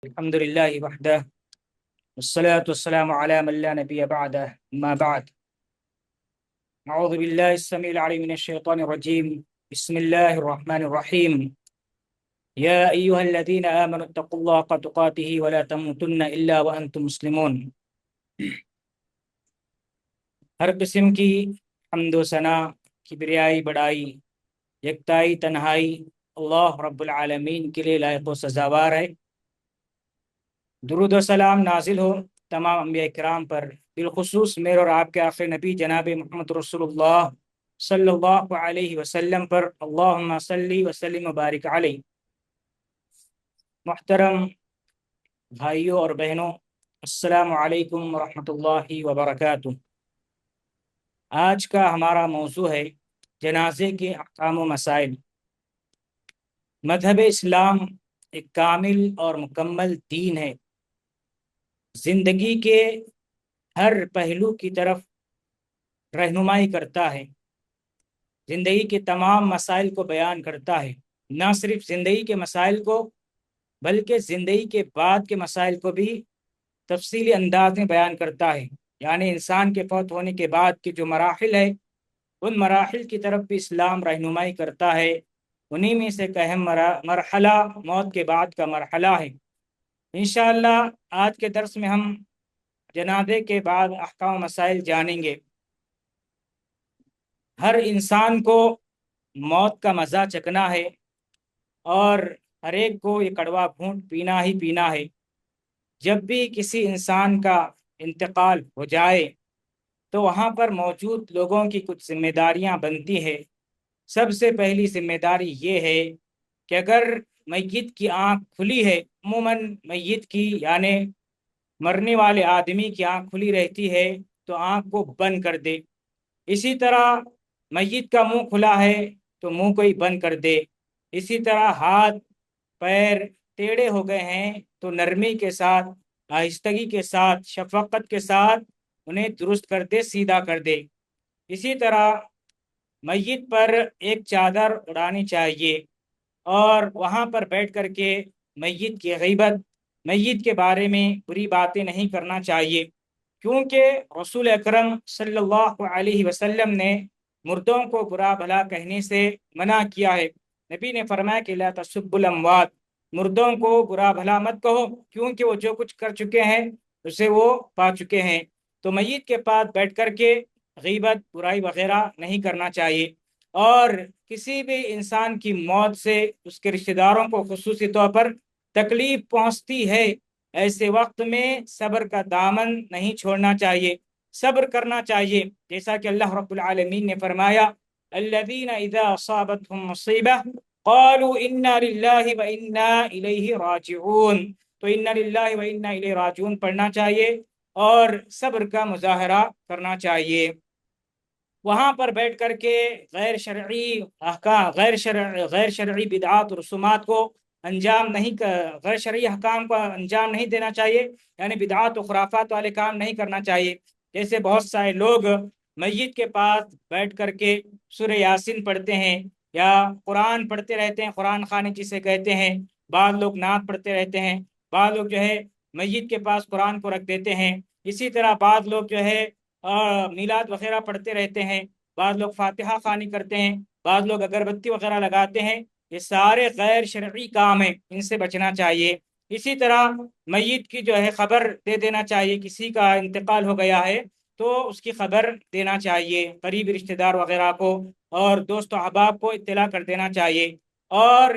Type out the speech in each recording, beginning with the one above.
الحمد لله وحده والصلاة والسلام على من لا نبي بعده ما بعد. أعوذ بالله السميع العليم من الشيطان الرجيم. بسم الله الرحمن الرحيم. يا أيها الذين آمنوا اتقوا الله حق تقاته ولا تموتن إلا وأنتم مسلمون. ہر قسم کی حمد و ثنا، کبریائی، بڑائی، یکتائی، تنہائی اللہ رب العالمین کے لیے لائق و سزاوار ہے۔ درود و سلام نازل ہو تمام انبیاء کرام پر، بالخصوص میرے اور آپ کے آخری نبی جناب محمد رسول اللہ صلی اللہ علیہ وسلم پر۔ اللہم صلی وسلم وبارک علیہ۔ محترم بھائیوں اور بہنوں، السلام علیکم ورحمۃ اللہ وبرکاتہ۔ آج کا ہمارا موضوع ہے جنازے کے احکام و مسائل۔ مذہب اسلام ایک کامل اور مکمل دین ہے، زندگی کے ہر پہلو کی طرف رہنمائی کرتا ہے، زندگی کے تمام مسائل کو بیان کرتا ہے۔ نہ صرف زندگی کے مسائل کو بلکہ زندگی کے بعد کے مسائل کو بھی تفصیلی انداز میں بیان کرتا ہے، یعنی انسان کے فوت ہونے کے بعد کے جو مراحل ہے ان مراحل کی طرف بھی اسلام رہنمائی کرتا ہے۔ انہی میں سے ایک اہم مرحلہ موت کے بعد کا مرحلہ ہے۔ انشاءاللہ آج کے درس میں ہم جنازے کے بعد احکام و مسائل جانیں گے۔ ہر انسان کو موت کا مزہ چکھنا ہے اور ہر ایک کو یہ کڑوا گھونٹ پینا ہی پینا ہے۔ جب بھی کسی انسان کا انتقال ہو جائے تو وہاں پر موجود لوگوں کی کچھ ذمہ داریاں بنتی ہے۔ سب سے پہلی ذمہ داری یہ ہے کہ اگر میت کی آنکھ کھلی ہے، عموماً میت کی یعنی مرنے والے آدمی کی آنکھ کھلی رہتی ہے تو آنکھ کو بند کر دے۔ اسی طرح میت کا منہ کھلا ہے تو منہ کو ہی بند کر دے۔ اسی طرح ہاتھ پیر ٹیڑھے ہو گئے ہیں تو نرمی کے ساتھ، آہستگی کے ساتھ، شفقت کے ساتھ انہیں درست کر دے، سیدھا کر دے۔ اسی طرح میت پر ایک چادر اڑانی چاہیے اور وہاں پر بیٹھ کر کے میت کی غیبت، میت کے بارے میں بری باتیں نہیں کرنا چاہیے، کیونکہ رسول اکرم صلی اللہ علیہ وسلم نے مردوں کو برا بھلا کہنے سے منع کیا ہے۔ نبی نے فرمایا کہ لا تسبوا الاموات، مردوں کو برا بھلا مت کہو، کیونکہ وہ جو کچھ کر چکے ہیں اسے وہ پا چکے ہیں۔ تو میت کے پاس بیٹھ کر کے غیبت، برائی وغیرہ نہیں کرنا چاہیے۔ اور کسی بھی انسان کی موت سے اس کے رشتہ داروں کو خصوصی طور پر تکلیف پہنچتی ہے، ایسے وقت میں صبر کا دامن نہیں چھوڑنا چاہیے، صبر کرنا چاہیے۔ جیسا کہ اللہ رب العالمین نے فرمایا الذین اذا اصابتهم مصیبہ قالوا انا للہ وانا الیہ راجعون۔ تو انا للہ وانا الیہ راجعون پڑھنا چاہیے اور صبر کا مظاہرہ کرنا چاہیے۔ وہاں پر بیٹھ کر کے غیر شرعی احکام، غیر شرعی بدعات و رسومات کو غیر شرعی احکام کو انجام نہیں دینا چاہیے، یعنی بدعات و خرافات والے کام نہیں کرنا چاہیے۔ جیسے بہت سارے لوگ میت کے پاس بیٹھ کر کے سورہ یاسین پڑھتے ہیں یا قرآن پڑھتے رہتے ہیں، قرآن خوانی جسے کہتے ہیں۔ بعض لوگ نعت پڑھتے رہتے ہیں، بعض لوگ جو ہے میت کے پاس قرآن کو رکھ دیتے ہیں۔ اسی طرح بعض لوگ جو ہے میلاد وغیرہ پڑھتے رہتے ہیں، بعض لوگ فاتحہ خوانی کرتے ہیں، بعض لوگ اگربتی وغیرہ لگاتے ہیں۔ یہ سارے غیر شرعی کام ہیں، ان سے بچنا چاہیے۔ اسی طرح میت کی جو ہے خبر دے دینا چاہیے، کسی کا انتقال ہو گیا ہے تو اس کی خبر دینا چاہیے، قریبی رشتہ دار وغیرہ کو اور دوست و احباب کو اطلاع کر دینا چاہیے۔ اور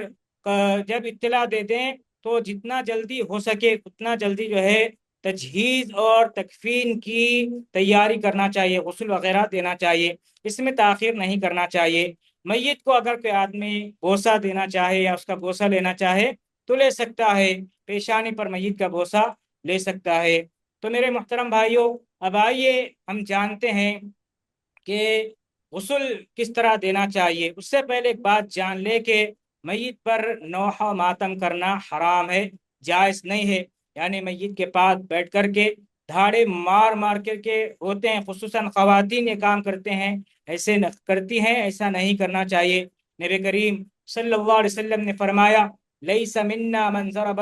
جب اطلاع دے دیں تو جتنا جلدی ہو سکے اتنا جلدی جو ہے تجہیز اور تکفین کی تیاری کرنا چاہیے، غسل وغیرہ دینا چاہیے، اس میں تاخیر نہیں کرنا چاہیے۔ میت کو اگر کوئی آدمی بوسہ دینا چاہے یا اس کا بوسہ لینا چاہے تو لے سکتا ہے، پیشانی پر میت کا بوسہ لے سکتا ہے۔ تو میرے محترم بھائیوں، اب آئیے ہم جانتے ہیں کہ غسل کس طرح دینا چاہیے۔ اس سے پہلے ایک بات جان لے کہ میت پر نوحہ و ماتم کرنا حرام ہے، جائز نہیں ہے۔ یعنی میت کے پاس بیٹھ کر کے دھاڑے مار مار کر کے ہوتے ہیں، خصوصاً خواتین یہ کام کرتے ہیں، ایسے کرتی ہیں، ایسا نہیں کرنا چاہیے۔ نبی کریم صلی اللہ علیہ وسلم نے فرمایا لیس منا من ضرب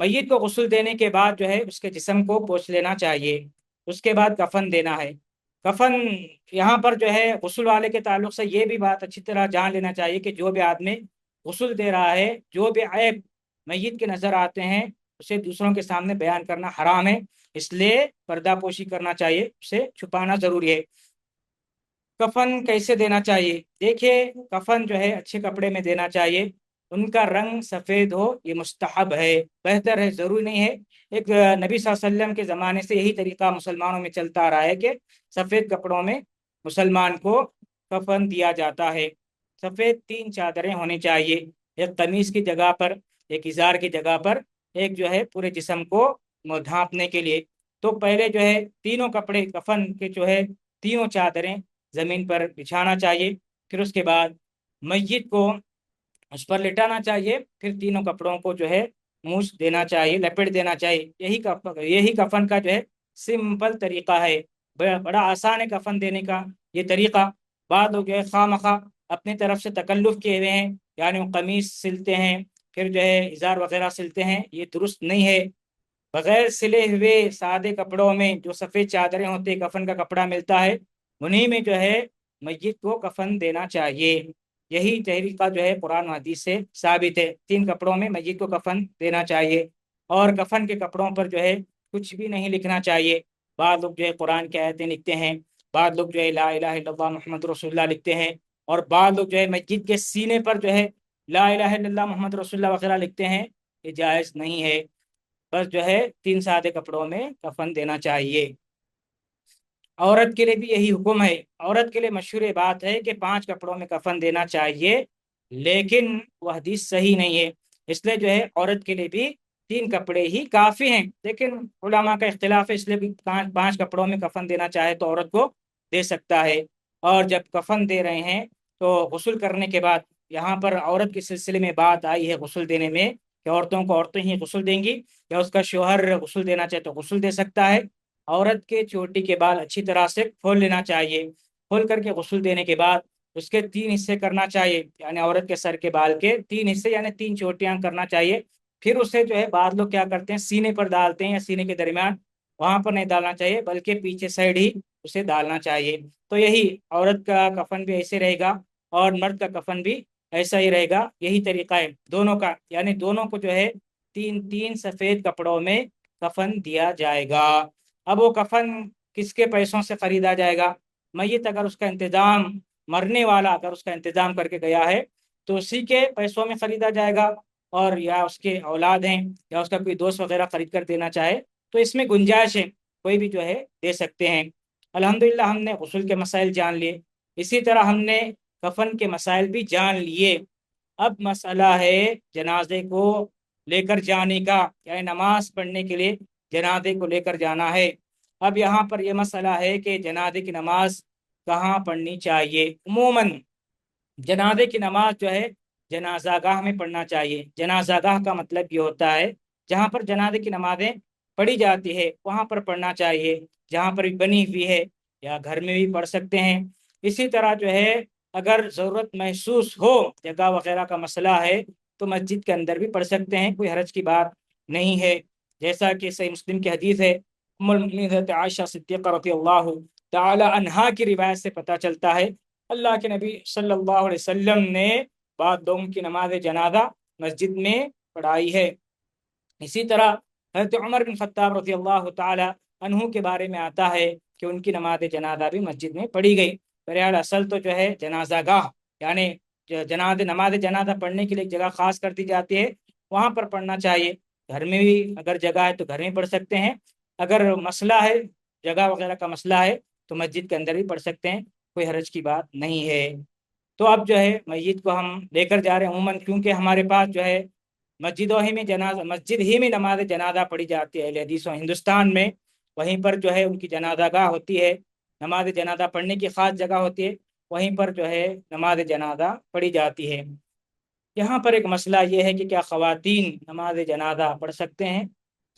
میت کو غسل دینے کے بعد جو ہے اس کے جسم کو پوچھ لینا چاہیے، اس کے بعد کفن دینا ہے۔ کفن یہاں پر جو ہے غسل والے کے تعلق سے یہ بھی بات اچھی طرح جان لینا چاہیے کہ جو بھی آدمی غسل دے رہا ہے، جو بھی عیب میت کے نظر آتے ہیں اسے دوسروں کے سامنے بیان کرنا حرام ہے، اس لیے پردہ پوشی کرنا چاہیے، اسے چھپانا ضروری ہے۔ کفن کیسے دینا چاہیے؟ دیکھیے، کفن جو ہے اچھے کپڑے میں دینا چاہیے، ان کا رنگ سفید ہو، یہ مستحب ہے، بہتر ہے، ضروری نہیں ہے۔ ایک نبی صلی اللہ علیہ وسلم کے زمانے سے یہی طریقہ مسلمانوں میں چلتا آ رہا ہے کہ سفید کپڑوں میں مسلمان کو کفن دیا جاتا ہے۔ سفید 3 چادریں ہونی چاہیے، ایک قمیص کی جگہ پر، ایک ازار کی جگہ پر، ایک جو ہے پورے جسم کو ڈھانپنے کے لیے۔ تو پہلے جو ہے تینوں کپڑے کفن کے جو ہے تینوں چادریں زمین پر بچھانا چاہیے، پھر اس کے بعد میت کو اس پر لٹانا چاہیے، پھر تینوں کپڑوں کو جو ہے موچھ دینا چاہیے، لپیٹ دینا چاہیے۔ یہی کفن کا جو ہے سمپل طریقہ ہے، بڑا آسان ہے کفن دینے کا یہ طریقہ۔ بعد لوگ جو ہے خواہ مخواہ اپنی طرف سے تکلف کیے ہوئے ہیں، یعنی وہ قمیص سلتے ہیں، پھر جو ہے ازار وغیرہ سلتے ہیں، یہ درست نہیں ہے۔ بغیر سلے ہوئے سادے کپڑوں میں جو سفید چادریں ہوتی ہیں، کفن کا کپڑا ملتا ہے، انہی میں جو ہے میت کو کفن دینا چاہیے۔ یہی طریقہ جو ہے قرآن و حدیث سے ثابت ہے، 3 کپڑوں میں میت کو کفن دینا چاہیے۔ اور کفن کے کپڑوں پر جو ہے کچھ بھی نہیں لکھنا چاہیے۔ بعض لوگ جو ہے قرآن کی آیتیں لکھتے ہیں، بعض لوگ جو ہے لا الہ الا اللہ محمد رسول اللہ لکھتے ہیں، اور بعض لوگ جو ہے مسجد کے سینے پر جو ہے لا الہ الا اللہ محمد رسول اللہ وغیرہ لکھتے ہیں، یہ جائز نہیں ہے۔ بس جو ہے 3 سادے کپڑوں میں کفن دینا چاہیے۔ عورت کے لیے بھی یہی حکم ہے۔ عورت کے لیے مشہور بات ہے کہ 5 کپڑوں میں کفن دینا چاہیے، لیکن وہ حدیث صحیح نہیں ہے، اس لیے جو ہے عورت کے لیے بھی 3 کپڑے ہی کافی ہیں، لیکن علماء کا اختلاف ہے، اس لیے بھی 5 کپڑوں میں کفن دینا چاہے تو عورت کو دے سکتا ہے۔ اور جب کفن دے رہے ہیں تو غسل کرنے کے بعد، یہاں پر عورت کے سلسلے میں بات آئی ہے غسل دینے میں کہ عورتوں کو عورتیں ہی غسل دیں گی، یا اس کا شوہر غسل دینا چاہے تو غسل دے سکتا ہے۔ عورت کے چوٹی کے بال اچھی طرح سے کھول لینا چاہیے، کھول کر کے غسل دینے کے بعد اس کے 3 حصے کرنا چاہیے، یعنی عورت کے سر کے بال کے 3 حصے یعنی 3 چوٹیاں کرنا چاہیے۔ پھر اسے جو ہے بعض لوگ کیا کرتے ہیں سینے پر ڈالتے ہیں، یا سینے کے درمیان، وہاں پر نہیں ڈالنا چاہیے بلکہ پیچھے سائڈ ہی اسے ڈالنا چاہیے۔ تو یہی عورت کا کفن بھی ایسے رہے گا، اور مرد کا کفن بھی ایسا ہی رہے گا، یہی طریقہ ہے دونوں کا، یعنی دونوں کو جو ہے 3 سفید کپڑوں میں کفن دیا جائے گا۔ اب وہ کفن کس کے پیسوں سے خریدا جائے گا؟ میت اگر اس کا انتظام، مرنے والا اگر اس کا انتظام کر کے گیا ہے تو اسی کے پیسوں میں خریدا جائے گا، اور یا اس کے اولاد ہیں یا اس کا کوئی دوست وغیرہ خرید کر دینا چاہے تو اس میں گنجائش ہے، کوئی بھی جو ہے دے سکتے ہیں۔ الحمدللہ ہم نے غسل کے مسائل جان لیے، اسی طرح ہم نے کفن کے مسائل بھی جان لیے۔ اب مسئلہ ہے جنازے کو لے کر جانے کا، یعنی نماز پڑھنے کے لیے جنازے کو لے کر جانا ہے۔ اب یہاں پر یہ مسئلہ ہے کہ جنازے کی نماز کہاں پڑھنی چاہیے؟ عموماً جنازے کی نماز جو ہے جنازہ گاہ میں پڑھنا چاہیے۔ جنازہ گاہ کا مطلب یہ ہوتا ہے جہاں پر جنازے کی نمازیں پڑھی جاتی ہے وہاں پر پڑھنا چاہیے، جہاں پر بنی ہوئی ہے، یا گھر میں بھی پڑھ سکتے ہیں۔ اسی طرح جو ہے اگر ضرورت محسوس ہو، جگہ وغیرہ کا مسئلہ ہے، تو مسجد کے اندر بھی پڑھ سکتے ہیں، کوئی حرج کی بات نہیں ہے۔ جیسا کہ صحیح مسلم کی حدیث ہے، ام المؤمنین حضرت عائشہ صدیقہ رضی اللہ تعالی عنہا کی روایت سے پتہ چلتا ہے اللہ کے نبی صلی اللہ علیہ وسلم نے بعد لوگوں کی نماز جنازہ مسجد میں پڑھائی ہے۔ اسی طرح حضرت عمر بن خطاب رضی اللہ تعالی عنہ کے بارے میں آتا ہے کہ ان کی نماز جنازہ بھی مسجد میں پڑھی گئی۔ بہرحال اصل تو جو ہے جنازہ گاہ، یعنی نماز جنازہ پڑھنے کے لیے ایک جگہ خاص کر دی جاتی ہے، وہاں پر پڑھنا چاہیے۔ گھر میں بھی اگر جگہ ہے تو گھر میں پڑھ سکتے ہیں، اگر مسئلہ ہے جگہ وغیرہ کا مسئلہ ہے تو مسجد کے اندر بھی پڑھ سکتے ہیں، کوئی حرج کی بات نہیں ہے۔ تو اب جو ہے مسجد کو ہم لے کر جا رہے ہیں، عموماً کیونکہ ہمارے پاس جو ہے مسجد ہی میں نماز جنازہ پڑھی جاتی ہے اہل حدیثوں ہندوستان میں، وہیں پر جو ہے ان کی جنازہ گاہ ہوتی ہے، نماز جنازہ پڑھنے کی خاص جگہ ہوتی ہے، وہیں پر جو ہے نماز جنازہ پڑھی جاتی ہے۔ یہاں پر ایک مسئلہ یہ ہے کہ کیا خواتین نماز جنازہ پڑھ سکتے ہیں؟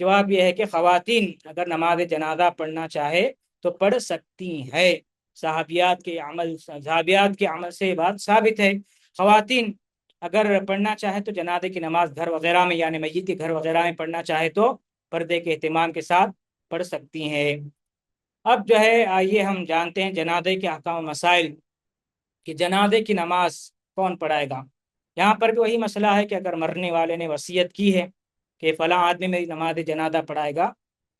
جواب یہ ہے کہ خواتین اگر نماز جنازہ پڑھنا چاہے تو پڑھ سکتی ہیں، صحابیات کے عمل سے یہ بات ثابت ہے۔ خواتین اگر پڑھنا چاہے تو جنازے کی نماز گھر وغیرہ میں یعنی میت کے گھر وغیرہ میں پڑھنا چاہے تو پردے کے اہتمام کے ساتھ پڑھ سکتی ہیں۔ اب جو ہے آئیے ہم جانتے ہیں جنازے کے احکام و مسائل کہ جنازے کی نماز کون پڑھائے گا۔ یہاں پر بھی وہی مسئلہ ہے کہ اگر مرنے والے نے وصیت کی ہے کہ فلاں آدمی میری نماز جنازہ پڑھائے گا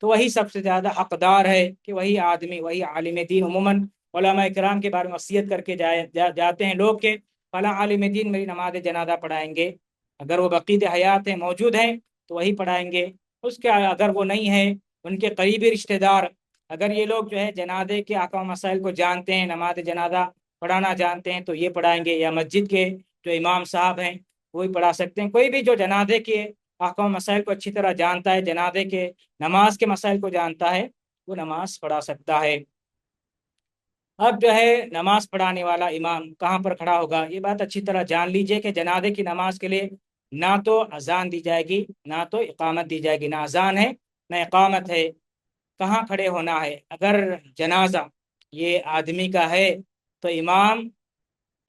تو وہی سب سے زیادہ حقدار ہے کہ وہی آدمی، وہی عالم دین، عموماً علماء کرام کے بارے میں وصیت کر کے جاتے ہیں لوگ کہ فلاں عالم دین میری نماز جنازہ پڑھائیں گے۔ اگر وہ بقید حیات ہیں، موجود ہیں، تو وہی پڑھائیں گے۔ اس کے اگر وہ نہیں ہے، ان کے قریبی رشتہ دار، اگر یہ لوگ جو ہے جنازے کے احکام مسائل کو جانتے ہیں، نماز جنازہ پڑھانا جانتے ہیں، تو یہ پڑھائیں گے، یا مسجد کے جو امام صاحب ہیں وہی پڑھا سکتے ہیں۔ کوئی بھی جو جنازے کے احکام مسائل کو اچھی طرح جانتا ہے، جنازے کے نماز کے مسائل کو جانتا ہے، وہ نماز پڑھا سکتا ہے۔ اب جو ہے نماز پڑھانے والا امام کہاں پر کھڑا ہوگا، یہ بات اچھی طرح جان لیجئے کہ جنازے کی نماز کے لیے نہ تو اذان دی جائے گی، نہ تو اقامت دی جائے گی، نہ اذان ہے نہ اقامت ہے۔ کہاں کھڑے ہونا ہے؟ اگر جنازہ یہ آدمی کا ہے تو امام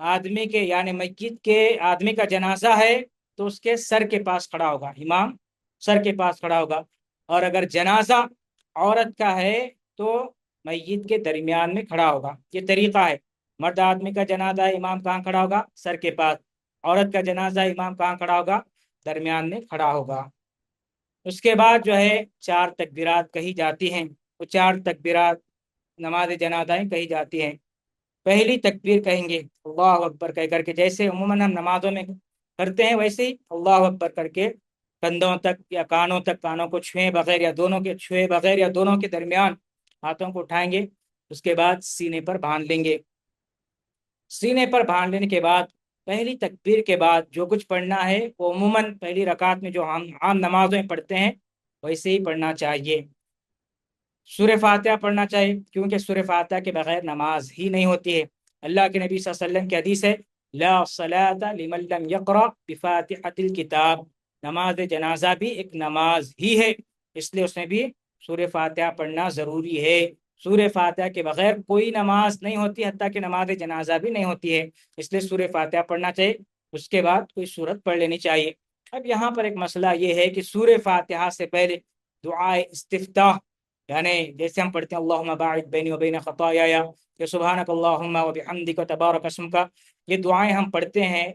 آدمی کے یعنی میت کے آدمی کا جنازہ ہے تو اس کے سر کے پاس کھڑا ہوگا، امام سر کے پاس کھڑا ہوگا۔ اور اگر جنازہ عورت کا ہے تو میت کے درمیان میں کھڑا ہوگا۔ یہ طریقہ ہے۔ مرد آدمی کا جنازہ ہے، امام کہاں کھڑا ہوگا؟ سر کے پاس۔ عورت کا جنازہ ہے، امام کہاں کھڑا ہوگا؟ درمیان میں کھڑا ہوگا۔ اس کے بعد جو ہے 4 تکبیرات کہی جاتی ہیں۔ وہ 4 تکبیرات نماز جنازہ میں کہی جاتی ہیں۔ پہلی تکبیر کہیں گے اللہ اکبر کہہ کر کے، جیسے عموماً ہم نمازوں میں کرتے ہیں ویسے ہی اللہ اکبر کر کے کندھوں تک یا کانوں تک، کانوں کو چھوئے بغیر یا دونوں کے چھوئے بغیر یا دونوں کے درمیان ہاتھوں کو اٹھائیں گے۔ اس کے بعد سینے پر باندھ لیں گے۔ سینے پر باندھ لینے کے بعد پہلی تکبیر کے بعد جو کچھ پڑھنا ہے وہ عموماً پہلی رکعت میں جو ہم عام نمازوں میں پڑھتے ہیں ویسے ہی پڑھنا چاہیے۔ سورہ فاتحہ پڑھنا چاہیے، کیونکہ سورہ فاتحہ کے بغیر نماز ہی نہیں ہوتی ہے۔ اللہ کے نبی صلی اللہ علیہ وسلم کی حدیث ہے لا صلاۃ لمن لم یقرأ بفاتحۃ الکتاب، نماز جنازہ بھی ایک نماز ہی ہے، اس لیے اس میں بھی سورہ فاتحہ پڑھنا ضروری ہے۔ سورہ فاتحہ کے بغیر کوئی نماز نہیں ہوتی، حتیٰ کہ نماز جنازہ بھی نہیں ہوتی ہے، اس لیے سورہ فاتحہ پڑھنا چاہیے۔ اس کے بعد کوئی سورت پڑھ لینی چاہیے۔ اب یہاں پر ایک مسئلہ یہ ہے کہ سورہ فاتحہ سے پہلے دعائے استفتاح، یعنی جیسے ہم پڑھتے ہیں اللہم باعد بینی و بین خطایایا یا سبحانک اللہم و بحمدک تبارک اسمک، یہ دعائیں ہم پڑھتے ہیں،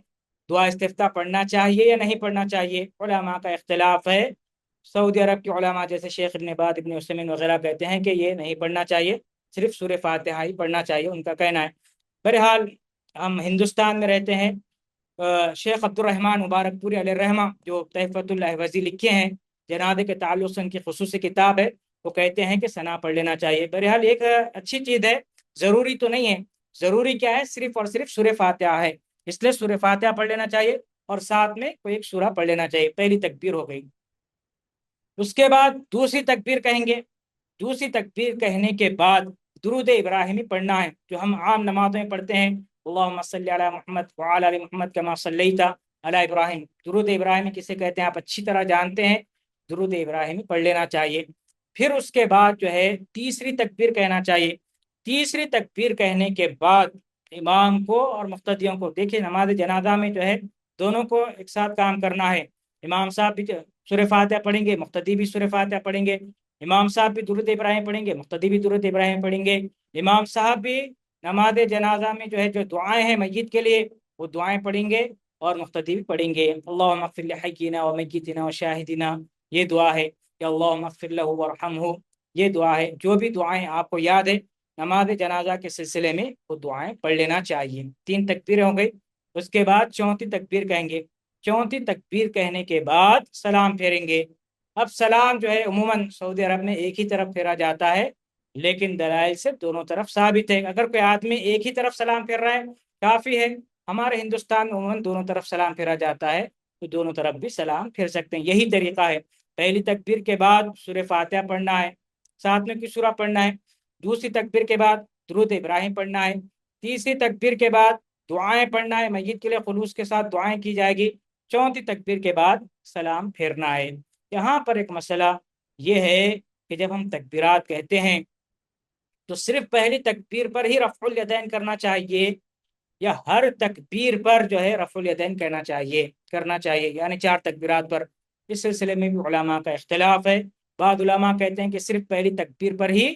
دعا استفتاح پڑھنا چاہیے یا نہیں پڑھنا چاہیے؟ علماء کا اختلاف ہے۔ سعودی عرب کے علماء جیسے شیخ ابن باز، ابن عثیمین وغیرہ کہتے ہیں کہ یہ نہیں پڑھنا چاہیے، صرف سورہ فاتحہ ہی پڑھنا چاہیے، ان کا کہنا ہے۔ بہرحال ہم ہندوستان میں رہتے ہیں، شیخ عبد الرحمن مبارک پوری علیہ الرحمہ جو تحفۃ الاحوذی لکھے ہیں، جنازے کے تعلق سے ان کی خصوصی کتاب ہے، وہ کہتے ہیں کہ ثنا پڑھ لینا چاہیے۔ بہرحال ایک اچھی چیز ہے، ضروری تو نہیں ہے۔ ضروری کیا ہے؟ صرف اور صرف سورہ فاتحہ ہے، اس لیے سورہ فاتحہ پڑھ لینا چاہیے اور ساتھ میں کوئی ایک سورہ پڑھ لینا چاہیے۔ پہلی تکبیر ہو گئی۔ اس کے بعد دوسری تکبیر کہیں گے۔ دوسری تکبیر کہنے کے بعد درود ابراہیمی پڑھنا ہے، جو ہم عام نمازوں میں پڑھتے ہیں اللہم صلی علی محمد وعلی آل محمد کما صلیت علی ابراہیم۔ درود ابراہیمی کسے کہتے ہیں آپ اچھی طرح جانتے ہیں، درود ابراہیمی پڑھ لینا چاہیے۔ پھر اس کے بعد جو ہے تیسری تکبیر کہنا چاہیے۔ تیسری تکبیر کہنے کے بعد امام کو اور مقتدیوں کو، دیکھیں نماز جنازہ میں جو ہے دونوں کو ایک ساتھ کام کرنا ہے۔ امام صاحب بھی سورہ فاتحہ پڑھیں گے، مقتدی بھی سورہ فاتحہ پڑھیں گے۔ امام صاحب بھی درود ابراہیم پڑھیں گے، مقتدی بھی درود ابراہیم پڑھیں گے۔ امام صاحب بھی نماز جنازہ میں جو ہے جو دعائیں ہیں میت کے لیے وہ دعائیں پڑھیں گے اور مقتدی بھی پڑھیں گے۔ اللہم اغفر لحینا و میتنا و شاہدنا، یہ دعا ہے کہ اللہم اغفر لہ ورحمہ، یہ دعا ہے۔ جو بھی دعائیں آپ کو یاد ہے نماز جنازہ کے سلسلے میں وہ دعائیں پڑھ لینا چاہیے۔ 3 تکبیریں ہو گئی۔ اس کے بعد چوتھی تکبیر کہیں گے۔ چوتھی تکبیر کہنے کے بعد سلام پھیریں گے۔ اب سلام جو ہے عموماً سعودی عرب میں ایک ہی طرف پھیرا جاتا ہے، لیکن دلائل سے دونوں طرف ثابت ہے۔ اگر کوئی آدمی ایک ہی طرف سلام پھیر رہا ہے کافی ہے۔ ہمارے ہندوستان میں عموماً دونوں طرف سلام پھیرا جاتا ہے، تو دونوں طرف بھی سلام پھیر سکتے ہیں، یہی طریقہ ہے۔ پہلی تکبیر کے بعد سورہ فاتحہ پڑھنا ہے، ساتھ میں کوئی سورہ پڑھنا ہے۔ دوسری تکبیر کے بعد درود ابراہیم پڑھنا ہے۔ تیسری تکبیر کے بعد دعائیں پڑھنا ہے، میت کے لیے خلوص کے ساتھ دعائیں کی جائے گی۔ چوتھی تکبیر کے بعد سلام پھیرنا ہے۔ یہاں پر ایک مسئلہ یہ ہے کہ جب ہم تکبیرات کہتے ہیں تو صرف پہلی تکبیر پر ہی رفع الیدین کرنا چاہیے، یا ہر تکبیر پر جو ہے رفع الیدین کرنا چاہیے، یعنی 4 تکبیرات پر؟ اس سلسلے میں بھی علماء کا اختلاف ہے۔ بعض علماء کہتے ہیں کہ صرف پہلی تکبیر پر ہی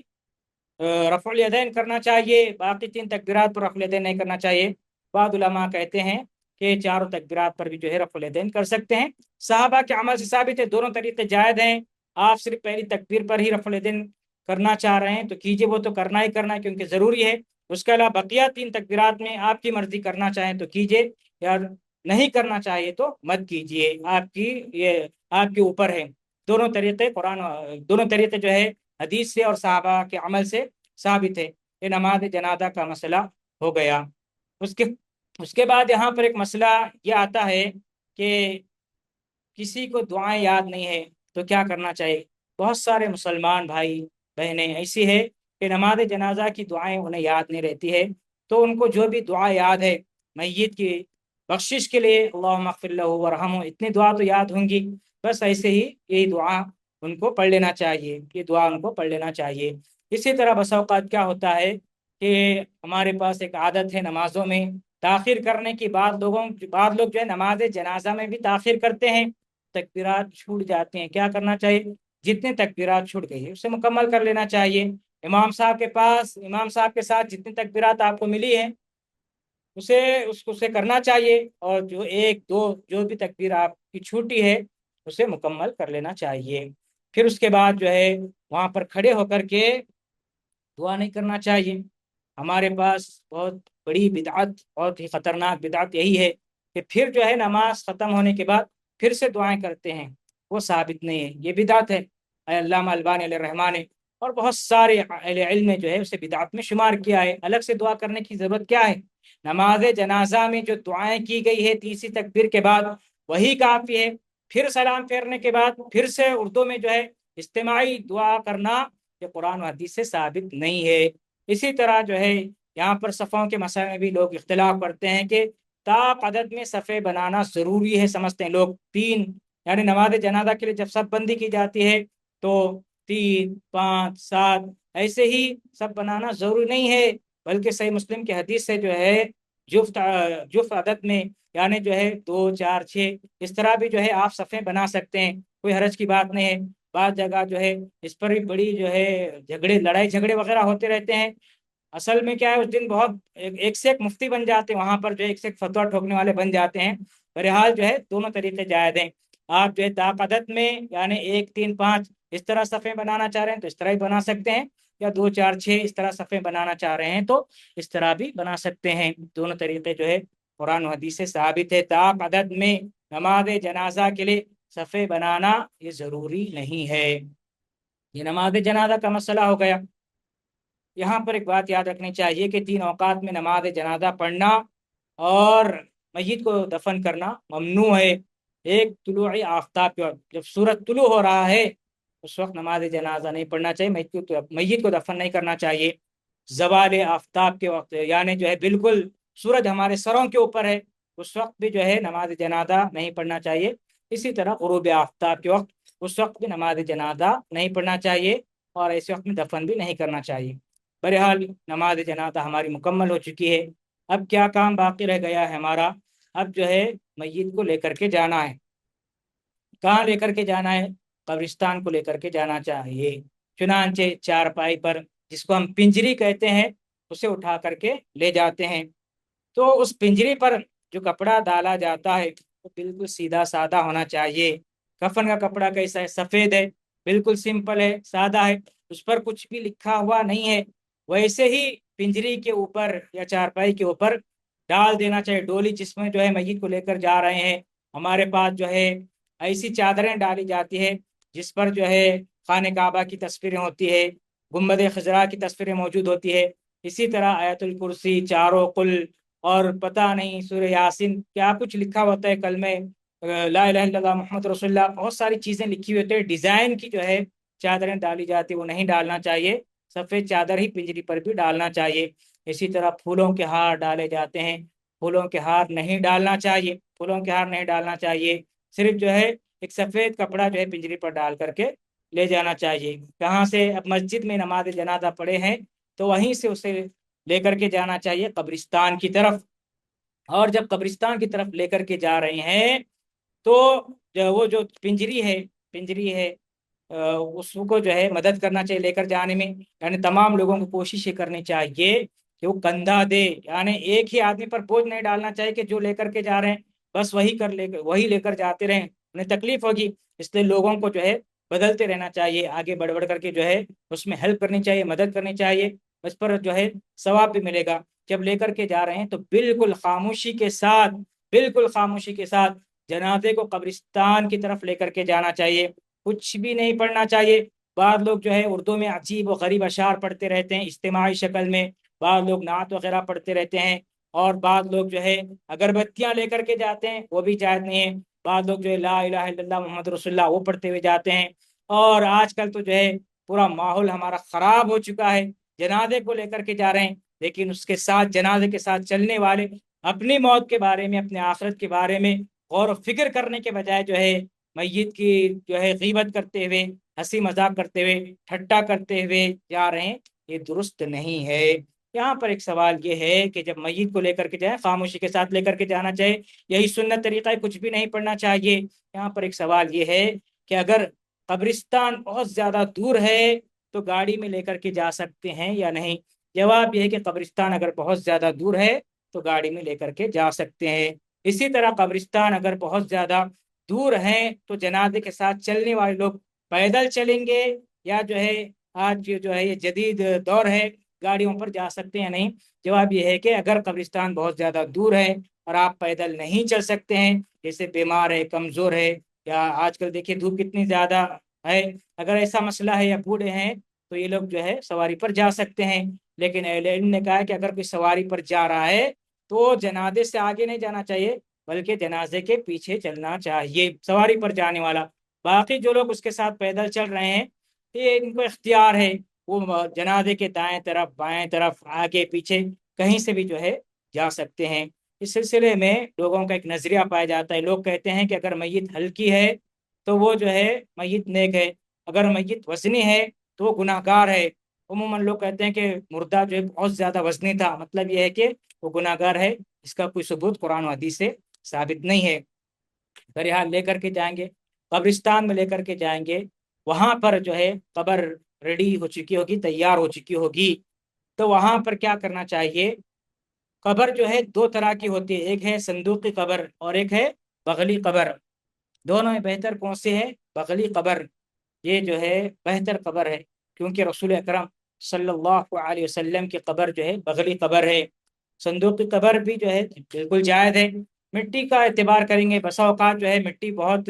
رفع الیدین کرنا چاہیے، باقی 3 تکبیرات پر رفع الیدین نہیں کرنا چاہیے۔ بعض علماء کہتے ہیں کہ 4 تکبیرات پر بھی جو ہے رفع الیدین کر سکتے ہیں۔ صحابہ کے عمل سے ثابت ہے، دونوں طریقے جائز ہیں۔ آپ صرف پہلی تکبیر پر ہی رفع الیدین کرنا چاہ رہے ہیں تو کیجیے، وہ تو کرنا ہی کرنا ہے کیونکہ ضروری ہے۔ اس کے علاوہ بقیہ 3 تکبیرات میں آپ کی مرضی، کرنا چاہیں تو کیجیے یا نہیں کرنا چاہیے تو مت کیجیے، آپ کے اوپر ہے۔ دونوں طریقے جو ہے حدیث سے اور صحابہ کے عمل سے ثابت ہے۔ یہ نماز جنازہ کا مسئلہ ہو گیا۔ اس کے اس کے بعد یہاں پر ایک مسئلہ یہ آتا ہے کہ کسی کو دعائیں یاد نہیں ہے تو کیا کرنا چاہیے؟ بہت سارے مسلمان بھائی بہنیں ایسی ہے کہ نماز جنازہ کی دعائیں انہیں یاد نہیں رہتی ہے، تو ان کو جو بھی دعا یاد ہے میت کی بخشش کے لیے، اللہم اغفر لہ ورحمہ، اتنی دعا تو یاد ہوں گی، بس ایسے ہی یہی دعا ان کو پڑھ لینا چاہیے، یہ دعا ان کو پڑھ لینا چاہیے۔ اسی طرح بسا اوقات کیا ہوتا ہے کہ ہمارے پاس ایک عادت ہے نمازوں میں تاخیر کرنے کی۔ بعض لوگ جو ہے نماز جنازہ میں بھی تاخیر کرتے ہیں، تکبیرات چھوٹ جاتے ہیں۔ کیا کرنا چاہیے؟ جتنے تکبیرات چھوٹ گئی ہے اسے مکمل کر لینا چاہیے۔ امام صاحب کے ساتھ جتنی تکبیرات آپ کو ملی ہیں اسے کرنا چاہیے، اور جو ایک دو جو بھی تکبیر آپ کی چھوٹی ہے اسے مکمل کر لینا چاہیے۔ پھر اس کے بعد جو ہے وہاں پر کھڑے ہو کر کے دعا نہیں کرنا چاہیے۔ ہمارے پاس بہت بڑی بدعت، بہت ہی خطرناک بدعت یہی ہے کہ پھر جو ہے نماز ختم ہونے کے بعد پھر سے دعائیں کرتے ہیں، وہ ثابت نہیں ہے، یہ بدعت ہے۔ علامہ البانی علیہ الرحمٰن نے اور بہت سارے اہل علم نے جو ہے اسے بدعت میں شمار کیا ہے۔ الگ سے دعا کرنے کی ضرورت کیا ہے؟ نماز جنازہ میں جو دعائیں کی گئی ہے تیسری تکبیر کے بعد وہی کافی ہے۔ پھر سلام پھیرنے کے بعد پھر سے اردو میں جو ہے اجتماعی دعا کرنا یہ قرآن و حدیث سے ثابت نہیں ہے۔ اسی طرح جو ہے یہاں پر صفوں کے مسئلے میں بھی لوگ اختلاف کرتے ہیں کہ طاق عدد میں صفیں بنانا ضروری ہے، سمجھتے ہیں لوگ 3، یعنی نماز جنازہ کے لیے جب صف بندی کی جاتی ہے تو 3 5 7 ایسے ہی سب بنانا ضروری نہیں ہے، بلکہ صحیح مسلم کی حدیث سے جو ہے جفت عدد میں، یعنی جو ہے 2 4 6 اس طرح بھی جو ہے آپ صفیں بنا سکتے ہیں، کوئی حرج کی بات نہیں ہے۔ بعض جگہ جو ہے اس پر بھی بڑی جو ہے لڑائی جھگڑے وغیرہ ہوتے رہتے ہیں۔ اصل میں کیا ہے، اس دن بہت ایک سے ایک مفتی بن جاتے ہیں، وہاں پر جو ہے ایک سے ایک فتویٰ ٹھوکنے والے بن جاتے ہیں۔ بہرحال جو ہے دونوں طریقے جائز ہیں۔ آپ جو ہے طاق عدد میں یعنی 1 3 5 اس طرح صفیں بنانا چاہ رہے ہیں تو اس طرح ہی بنا سکتے ہیں، یا 2 4 6 اس طرح صفیں بنانا چاہ رہے ہیں تو اس طرح بھی بنا سکتے ہیں۔ دونوں طریقے جو ہے قرآن و حدیث سے ثابت ہے۔ طاق عدد میں نماز جنازہ کے لیے صفیں بنانا یہ ضروری نہیں ہے۔ یہ نماز جنازہ کا مسئلہ ہو گیا۔ یہاں پر ایک بات یاد رکھنی چاہیے کہ 3 اوقات میں نماز جنازہ پڑھنا اور میت کو دفن کرنا ممنوع ہے۔ ایک طلوع آفتاب کے وقت، جب سورج طلوع ہو رہا ہے اس وقت نماز جنازہ نہیں پڑھنا چاہیے، میت کو دفن نہیں کرنا چاہیے۔ زوال آفتاب کے وقت، یعنی جو ہے بالکل سورج ہمارے سروں کے اوپر ہے، اس وقت بھی جو ہے نماز جنازہ نہیں پڑھنا چاہیے۔ اسی طرح غروب آفتاب کے وقت، اس وقت بھی نماز جنازہ نہیں پڑھنا چاہیے، اور ایسے وقت میں دفن بھی نہیں کرنا چاہیے۔ بہرحال نماز جنازہ ہماری مکمل ہو چکی ہے۔ اب کیا کام باقی رہ گیا ہے ہمارا؟ اب جو ہے میت کو لے کر کے جانا ہے۔ کہاں لے کر کے جانا ہے؟ قبرستان کو لے کر کے جانا چاہیے۔ چنانچہ چارپائی پر، جس کو ہم پنجری کہتے ہیں، اسے اٹھا کر کے لے جاتے ہیں۔ تو اس پنجری پر جو کپڑا ڈالا جاتا ہے وہ بالکل سیدھا سادہ ہونا چاہیے۔ کفن کا کپڑا کیسا ہے؟ سفید ہے، بالکل سمپل ہے، سادہ ہے، اس پر کچھ بھی لکھا ہوا نہیں ہے۔ ویسے ہی پنجری کے اوپر یا چارپائی کے اوپر ڈال دینا چاہیے۔ ڈولی جس میں جو ہے میت کو لے کر جا رہے ہیں، ہمارے پاس جو ہے ایسی چادریں ڈالی جاتی ہے جس پر جو ہے خانہ کعبہ کی تصویریں ہوتی ہے، گنبد خضرا کی تصویریں موجود ہوتی ہے، اسی طرح آیت الکرسی، چاروں قل، اور پتہ نہیں سورہ یاسین کیا کچھ لکھا ہوتا ہے، کلمہ لا الہ الا اللہ محمد رسول اللہ، بہت ساری چیزیں لکھی ہوئی ہوتی ہے۔ ڈیزائن کی جو ہے چادریں ڈالی جاتی، وہ نہیں ڈالنا چاہیے، سفید چادر ہی پنجری پر بھی ڈالنا چاہیے۔ اسی طرح پھولوں کے ہار ڈالے جاتے ہیں، پھولوں کے ہار نہیں ڈالنا چاہیے، پھولوں کے ہار نہیں ڈالنا چاہیے، صرف جو ہے ایک سفید کپڑا جو ہے پنجری پر ڈال کر کے لے جانا چاہیے۔ کہاں سے؟ اب مسجد میں نماز جنازہ پڑھے ہیں تو وہیں سے اسے لے کر کے جانا چاہیے قبرستان کی طرف۔ اور جب قبرستان کی طرف لے کر کے جا رہے ہیں تو وہ جو پنجری ہے اس کو جو ہے مدد کرنا چاہیے لے کر جانے میں، یعنی تمام لوگوں کو کوشش یہ کرنی چاہیے کہ وہ کندھا دے، یعنی ایک ہی آدمی پر بوجھ نہیں ڈالنا چاہیے کہ جو لے کر کے جا رہے ہیں بس وہی لے کر جاتے رہیں، انہیں تکلیف ہوگی، اس لیے لوگوں کو جو ہے بدلتے رہنا چاہیے، آگے بڑھ بڑھ کر کے جو ہے اس میں ہیلپ کرنی چاہیے، مدد کرنی چاہیے، اس پر جو ہے ثواب بھی ملے گا۔ جب لے کر کے جا رہے ہیں تو بالکل خاموشی کے ساتھ جنازے کو قبرستان کی طرف لے کر کے جانا چاہیے، کچھ بھی نہیں پڑھنا چاہیے۔ بعض لوگ جو ہے اردو میں عجیب و غریب اشعار پڑھتے رہتے ہیں اجتماعی شکل میں، بعض لوگ نعت وغیرہ پڑھتے رہتے ہیں، اور بعض لوگ جو ہے اگربتیاں لے کر کے جاتے ہیں، وہ بھی جائز نہیں ہے۔ بعض لوگ جو ہے لا الہ الا اللہ محمد رسول اللہ وہ پڑھتے ہوئے جاتے ہیں۔ اور آج کل تو جو ہے پورا ماحول ہمارا خراب ہو چکا ہے، جنازے کو لے کر کے جا رہے ہیں لیکن اس کے ساتھ جنازے کے ساتھ چلنے والے اپنی موت کے بارے میں، اپنے آخرت کے بارے میں غور و فکر کرنے کے بجائے جو ہے میت کی جو ہے غیبت کرتے ہوئے، ہنسی مذاق کرتے ہوئے، ٹھٹا کرتے ہوئے جا رہے ہیں، یہ درست نہیں ہے۔ یہاں پر ایک سوال یہ ہے کہ جب میت کو لے کر کے جائیں خاموشی کے ساتھ لے کر کے جانا چاہیے، یہی سنت طریقہ ہے، کچھ بھی نہیں پڑھنا چاہیے۔ یہاں پر ایک سوال یہ ہے کہ اگر قبرستان بہت زیادہ دور ہے تو گاڑی میں لے کر کے جا سکتے ہیں یا نہیں؟ جواب یہ ہے کہ قبرستان اگر بہت زیادہ دور ہے تو گاڑی میں لے کر کے جا سکتے ہیں۔ اسی طرح قبرستان اگر بہت زیادہ دور ہیں تو جنازے کے ساتھ چلنے والے لوگ پیدل چلیں گے یا جو ہے آج جو ہے یہ جدید دور ہے گاڑیوں پر جا سکتے ہیں یا نہیں؟ جواب یہ ہے کہ اگر قبرستان بہت زیادہ دور ہے اور آپ پیدل نہیں چل سکتے ہیں، جیسے بیمار ہے، کمزور ہے، یا آج کل دیکھیے دھوپ کتنی زیادہ ہے، اگر ایسا مسئلہ ہے یا بوڑھے ہیں تو یہ لوگ جو ہے سواری پر جا سکتے ہیں۔ لیکن اہل علم نے کہا ہے کہ اگر کوئی سواری پر جا رہا ہے تو جنازے سے آگے نہیں جانا چاہیے بلکہ جنازے کے پیچھے چلنا چاہیے سواری پر جانے والا۔ باقی جو لوگ اس کے ساتھ پیدل چل رہے ہیں یہ ان کو اختیار ہے، وہ جنازے کے دائیں طرف بائیں طرف آگے پیچھے کہیں سے بھی جو ہے جا سکتے ہیں۔ اس سلسلے میں لوگوں کا ایک نظریہ پایا جاتا ہے، لوگ کہتے ہیں کہ اگر میت ہلکی ہے تو وہ جو ہے میت نیک ہے، اگر میت وزنی ہے تو وہ گناہ گار ہے۔ عموماً لوگ کہتے ہیں کہ مردہ جو ہے بہت زیادہ وزنی تھا، مطلب یہ ہے کہ وہ گناہ گار ہے، اس کا کوئی ثبوت قرآن و حدیث سے ثابت نہیں ہے۔ بہرحال لے کر کے جائیں گے، قبرستان میں لے کر کے جائیں گے، وہاں پر جو ہے قبر ریڈی ہو چکی ہوگی، تیار ہو چکی ہوگی، تو وہاں پر کیا کرنا چاہیے؟ قبر جو ہے دو طرح کی ہوتی ہے، ایک ہے صندوقی قبر اور ایک ہے بغلی قبر۔ دونوں میں بہتر کون سے ہے؟ بغلی قبر، یہ جو ہے بہتر قبر ہے، کیونکہ رسول اکرم صلی اللہ علیہ وسلم کی قبر جو ہے بغلی قبر ہے۔ صندوقی قبر بھی جو ہے بالکل جائز ہے۔ مٹی کا اعتبار کریں گے، بسا اوقات جو ہے مٹی بہت